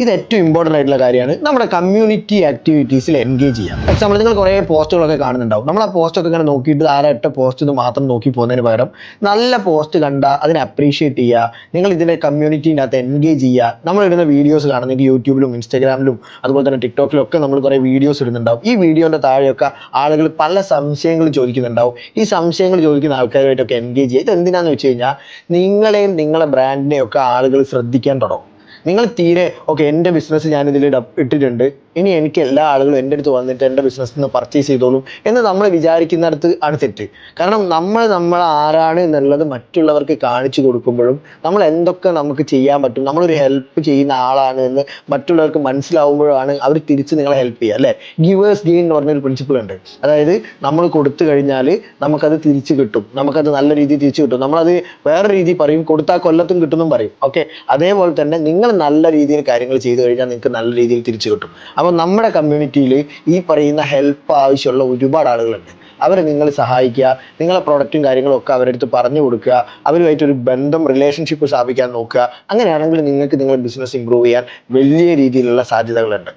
ഇത് ഏറ്റവും ഇമ്പോർട്ടൻ്റ് ആയിട്ടുള്ള കാര്യമാണ്. നമ്മുടെ കമ്മ്യൂണിറ്റി ആക്ടിവിറ്റീസിൽ എൻഗേജ് ചെയ്യാം. എക്സാമ്പിൾ, നിങ്ങൾ കുറേ പോസ്റ്റുകളൊക്കെ കാണുന്നുണ്ടാവും. നമ്മൾ ആ പോസ്റ്റൊക്കെ ഇങ്ങനെ നോക്കിയിട്ട് ആരായിട്ട പോസ്റ്റ് എന്ന് മാത്രം നോക്കി പോകുന്നതിന് പകരം നല്ല പോസ്റ്റ് കണ്ടാൽ അതിനെ അപ്രീഷിയേറ്റ് ചെയ്യുക. നിങ്ങൾ ഇതിൻ്റെ കമ്മ്യൂണിറ്റീനകത്ത് എൻഗേജ് ചെയ്യുക. നമ്മൾ ഇടുന്ന വീഡിയോസ് കാണുന്നെങ്കിൽ യൂട്യൂബിലും ഇൻസ്റ്റാഗ്രാമിലും അതുപോലെ തന്നെ ടിക്ടോക്കിലും ഒക്കെ നമ്മൾ കുറേ വീഡിയോസ് ഇടുന്നുണ്ടാവും. ഈ വീഡിയോൻ്റെ താഴെയൊക്കെ ആളുകൾ പല സംശയങ്ങൾ ചോദിക്കുന്നുണ്ടാവും. ഈ സംശയങ്ങൾ ചോദിക്കുന്ന ആൾക്കാരുമായിട്ടൊക്കെ എൻഗേജ് ചെയ്യുക. ഇത് എന്തിനാണെന്ന് വെച്ച് കഴിഞ്ഞാൽ നിങ്ങളെയും നിങ്ങളെ ബ്രാൻഡിനെയും ഒക്കെ ആളുകൾ ശ്രദ്ധിക്കാൻ തുടങ്ങും. നിങ്ങൾ തീരെ ഓക്കെ, എൻ്റെ ബിസിനസ് ഞാനിതിൽ ഇട്ടിട്ടുണ്ട്, ഇനി എനിക്ക് എല്ലാ ആളുകളും എൻ്റെ അടുത്ത് വന്നിട്ട് എൻ്റെ ബിസിനസ്സിൽ നിന്ന് പർച്ചേസ് ചെയ്തോളും എന്ന് നമ്മൾ വിചാരിക്കുന്നിടത്ത് ആണ് തെറ്റ്. കാരണം നമ്മൾ ആരാണ് എന്നുള്ളത് മറ്റുള്ളവർക്ക് കാണിച്ചു കൊടുക്കുമ്പോഴും നമ്മൾ എന്തൊക്കെ നമുക്ക് ചെയ്യാൻ പറ്റും, നമ്മളൊരു ഹെൽപ്പ് ചെയ്യുന്ന ആളാണ് എന്ന് മറ്റുള്ളവർക്ക് മനസ്സിലാവുമ്പോഴാണ് അവർ തിരിച്ച് നിങ്ങളെ ഹെൽപ്പ് ചെയ്യുക, അല്ലേ? ഗിവേഴ്സ് ഗെയിൻ എന്ന് പറഞ്ഞൊരു പ്രിൻസിപ്പിൾ ഉണ്ട്. അതായത് നമ്മൾ കൊടുത്തു കഴിഞ്ഞാൽ നമുക്കത് തിരിച്ച് കിട്ടും, നമുക്കത് നല്ല രീതിയിൽ തിരിച്ച് കിട്ടും. നമ്മളത് വേറെ രീതി പറയും, കൊടുത്താൽ കൊല്ലത്തും കിട്ടുമെന്നും പറയും. ഓക്കെ, അതേപോലെ തന്നെ നിങ്ങൾ നല്ല രീതിയിൽ കാര്യങ്ങൾ ചെയ്തു കഴിഞ്ഞാൽ നിങ്ങൾക്ക് നല്ല രീതിയിൽ തിരിച്ചു കിട്ടും. അപ്പോൾ നമ്മുടെ കമ്മ്യൂണിറ്റിയിൽ ഈ പറയുന്ന ഹെൽപ്പ് ആവശ്യമുള്ള ഒരുപാട് ആളുകളുണ്ട്. അവരെ നിങ്ങൾ സഹായിക്കുക, നിങ്ങളെ പ്രൊഡക്റ്റും കാര്യങ്ങളും ഒക്കെ അവരുടെ അടുത്ത് പറഞ്ഞു കൊടുക്കുക, അവരുമായിട്ടൊരു ബന്ധം, റിലേഷൻഷിപ്പ് സ്ഥാപിക്കാൻ നോക്കുക. അങ്ങനെയാണെങ്കിൽ നിങ്ങൾക്ക് നിങ്ങളുടെ ബിസിനസ് ഇമ്പ്രൂവ് ചെയ്യാൻ വലിയ രീതിയിലുള്ള സാധ്യതകളുണ്ട്.